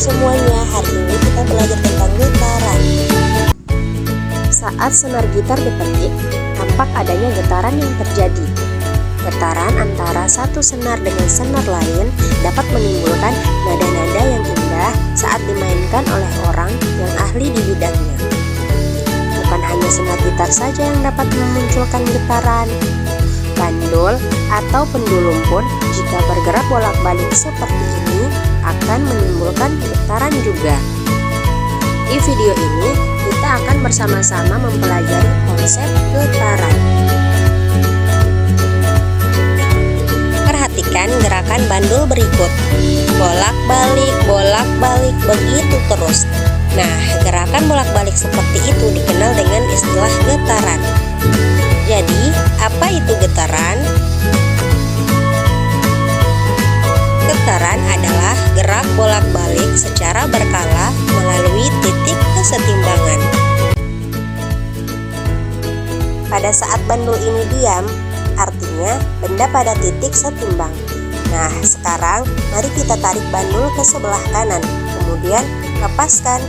semuanya, hari ini kita belajar tentang getaran. Saat senar gitar dipetik, tampak adanya getaran yang terjadi. Getaran antara satu senar dengan senar lain dapat menimbulkan nada-nada yang indah saat dimainkan oleh orang yang ahli di bidangnya. Bukan hanya senar gitar saja yang dapat memunculkan getaran. Bandul atau pendulum pun jika bergerak bolak-balik seperti ini akan menimbulkan getaran juga. Di video ini kita akan bersama-sama mempelajari konsep getaran. Perhatikan gerakan bandul berikut. Bolak-balik begitu terus. Nah, gerakan bolak-balik seperti itu dikenal dengan istilah getaran. Jadi, apa itu getaran? Getaran adalah gerak bolak-balik secara berkala melalui titik kesetimbangan. Pada saat bandul ini diam, artinya benda pada titik setimbang. Nah, sekarang mari kita tarik bandul ke sebelah kanan, kemudian lepaskan.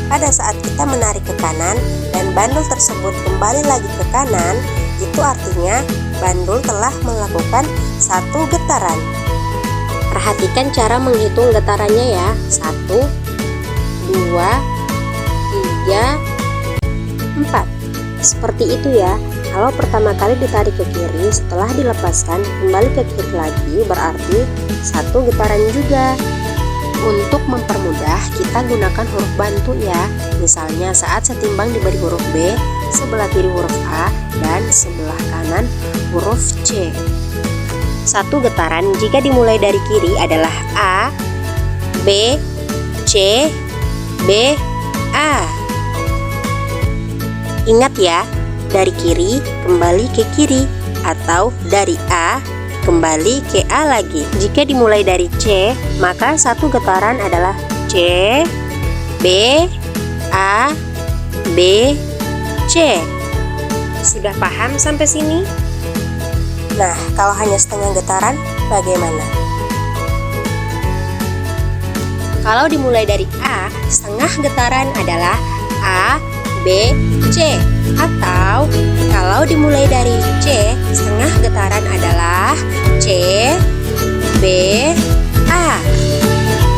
Pada saat kita menarik ke kanan dan bandul tersebut kembali lagi ke kanan, itu artinya bandul telah melakukan satu getaran. Perhatikan cara menghitung getarannya ya. 1, 2, 3, 4. Seperti itu ya. Kalau pertama kali ditarik ke kiri, setelah dilepaskan kembali ke kiri lagi, berarti satu getaran juga. Untuk mempermudah, kita gunakan huruf bantu ya. Misalnya saat setimbang diberi huruf B, sebelah kiri huruf A, dan sebelah kanan huruf C. Satu getaran jika dimulai dari kiri adalah A, B, C, B, A. Ingat ya, dari kiri kembali ke kiri, atau dari A kembali ke A lagi. Jika dimulai dari C, maka satu getaran adalah C, B, A, B, C. Sudah paham sampai sini? Nah, kalau hanya setengah getaran, bagaimana? Kalau dimulai dari A, setengah getaran adalah A, B, C. Atau kalau dimulai dari C, setengah getaran adalah C, B, A.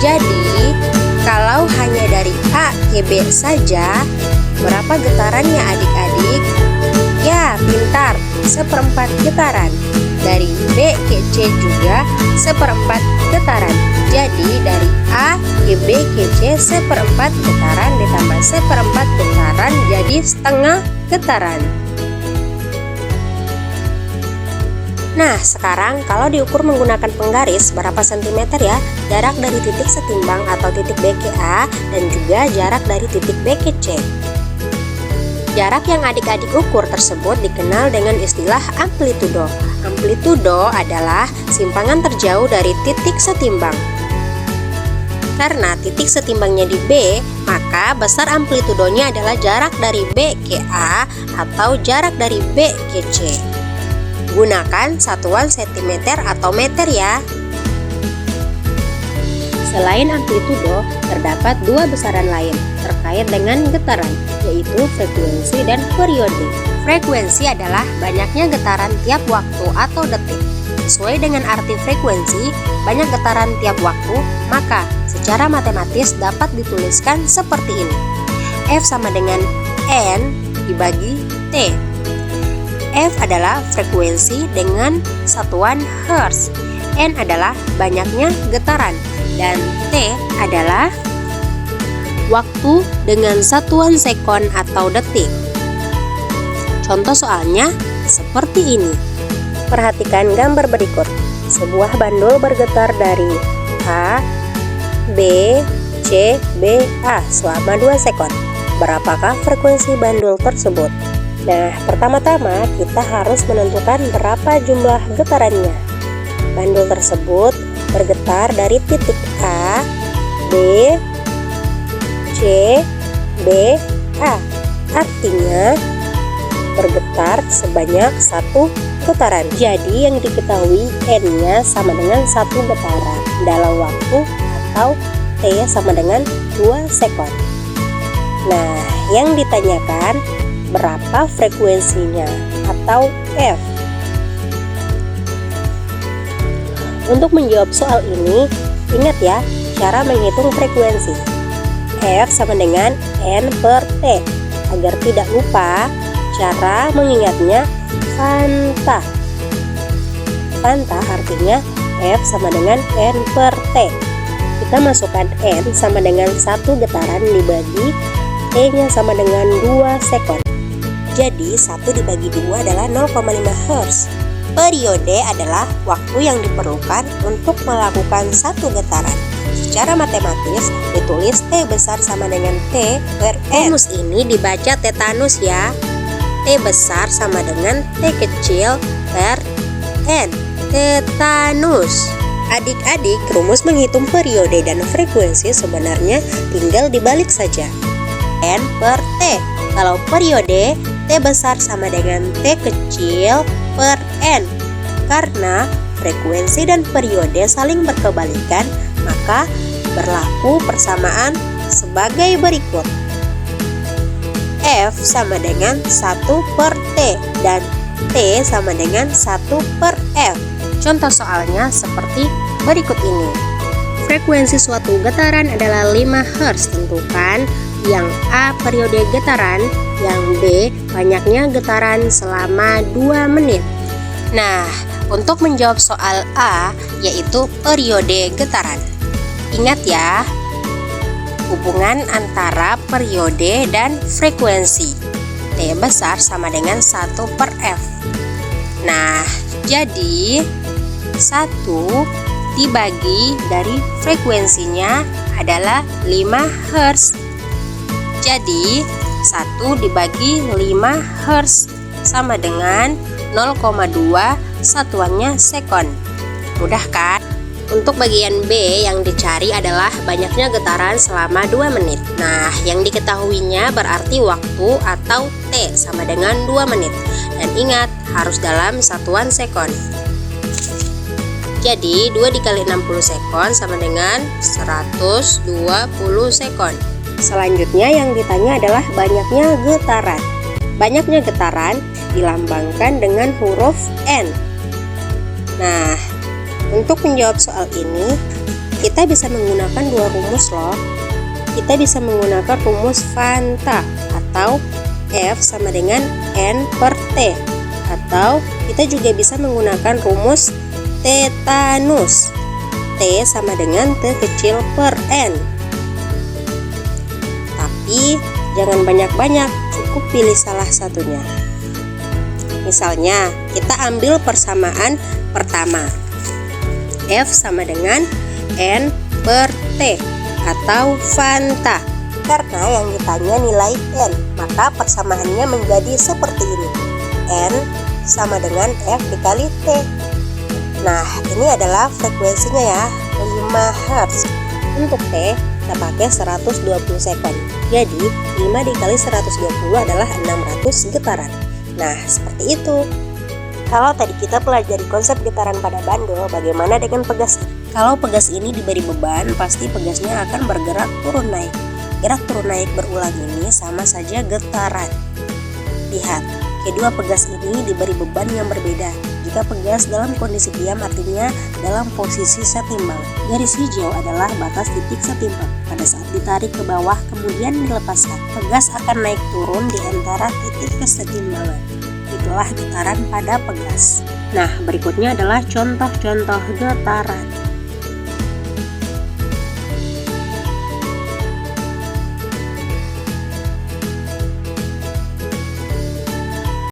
Jadi, kalau hanya dari A ke B saja, berapa getarannya adik-adik? Ya, pintar, seperempat getaran. Dari B ke C juga seperempat getaran. Jadi dari A ke B ke C seperempat getaran ditambah seperempat getaran jadi setengah getaran. Nah, sekarang kalau diukur menggunakan penggaris berapa sentimeter ya jarak dari titik setimbang atau titik B ke A dan juga jarak dari titik B ke C. Jarak yang adik-adik ukur tersebut dikenal dengan istilah amplitudo. Amplitudo adalah simpangan terjauh dari titik setimbang. Karena titik setimbangnya di B, maka besar amplitudonya adalah jarak dari B ke A atau jarak dari B ke C. Gunakan satuan sentimeter atau meter ya. Selain amplitudo, terdapat dua besaran lain terkait dengan getaran, yaitu frekuensi dan periode. Frekuensi adalah banyaknya getaran tiap waktu atau detik. Sesuai dengan arti frekuensi, banyak getaran tiap waktu, maka secara matematis dapat dituliskan seperti ini. F sama dengan N dibagi T. F adalah frekuensi dengan satuan Hertz. N adalah banyaknya getaran. Dan T adalah waktu dengan satuan sekon atau detik. Contoh soalnya seperti ini. Perhatikan gambar berikut. Sebuah bandul bergetar dari A, B, C, B, A selama 2 sekon. Berapakah frekuensi bandul tersebut? Nah, pertama-tama kita harus menentukan berapa jumlah getarannya. Bandul tersebut bergetar dari titik A, B, C, B, A. Artinya bergetar sebanyak 1 putaran. Jadi yang diketahui N-nya sama dengan 1 getaran dalam waktu atau T sama dengan 2 sekon. Nah, yang ditanyakan berapa frekuensinya atau F. Untuk menjawab soal ini, ingat ya cara menghitung frekuensi. F sama dengan N per T. Agar tidak lupa, cara mengingatnya fanta. Fanta artinya F sama dengan N per T. Kita masukkan N sama dengan 1 getaran dibagi T-nya sama dengan 2 sekon. Jadi 1 dibagi 2 adalah 0,5 Hz. Periode adalah waktu yang diperlukan untuk melakukan 1 getaran. Secara matematis ditulis T besar sama dengan T per N. Rumus ini dibaca tetanus ya. T besar sama dengan T kecil per N. Tetanus. Adik-adik, rumus menghitung periode dan frekuensi sebenarnya tinggal dibalik saja. N per T. Kalau periode, T besar sama dengan T kecil per N. Karena frekuensi dan periode saling berkebalikan, maka berlaku persamaan sebagai berikut. F sama dengan 1 per T dan T sama dengan 1 per F. Contoh soalnya seperti berikut ini. Frekuensi suatu getaran adalah 5 Hz. Tentukan yang A periode getaran, yang B banyaknya getaran selama 2 menit. Nah, untuk menjawab soal A yaitu periode getaran. Ingat ya, hubungan antara periode dan frekuensi. T besar sama dengan 1 per F. Nah, jadi 1 dibagi dari frekuensinya adalah 5 Hz. Jadi 1 dibagi 5 Hz sama dengan 0,2 satuannya sekon. Mudah kan? Untuk bagian B yang dicari adalah banyaknya getaran selama 2 menit. Nah, yang diketahuinya berarti waktu atau T sama dengan 2 menit. Dan ingat, harus dalam satuan sekon. Jadi 2 dikali 60 sekon sama dengan 120 sekon. Selanjutnya yang ditanya adalah banyaknya getaran. Banyaknya getaran dilambangkan dengan huruf N. Nah, untuk menjawab soal ini, kita bisa menggunakan 2 rumus loh. Kita bisa menggunakan rumus fanta atau F sama dengan N per T. Atau kita juga bisa menggunakan rumus tetanus. T sama dengan T kecil per N. Tapi jangan banyak-banyak, cukup pilih salah satunya. Misalnya, kita ambil persamaan pertama. F sama dengan N per T atau fanta. Karena yang ditanya nilai N, maka persamaannya menjadi seperti ini. N sama dengan F dikali T. Nah, ini adalah frekuensinya ya, 5 Hz. Untuk T, kita pakai 120 sekon. Jadi, 5 dikali 120 adalah 600 getaran. Nah, seperti itu. Kalau tadi kita pelajari konsep getaran pada bandul, bagaimana dengan pegas? Kalau pegas ini diberi beban, pasti pegasnya akan bergerak turun naik. Gerak turun naik berulang ini sama saja getaran. Lihat, kedua pegas ini diberi beban yang berbeda. Jika pegas dalam kondisi diam artinya dalam posisi setimbang. Garis hijau adalah batas titik setimbang. Pada saat ditarik ke bawah kemudian dilepaskan, pegas akan naik turun di antara titik kesetimbangan. Itulah getaran pada pegas. Nah, berikutnya adalah contoh-contoh getaran.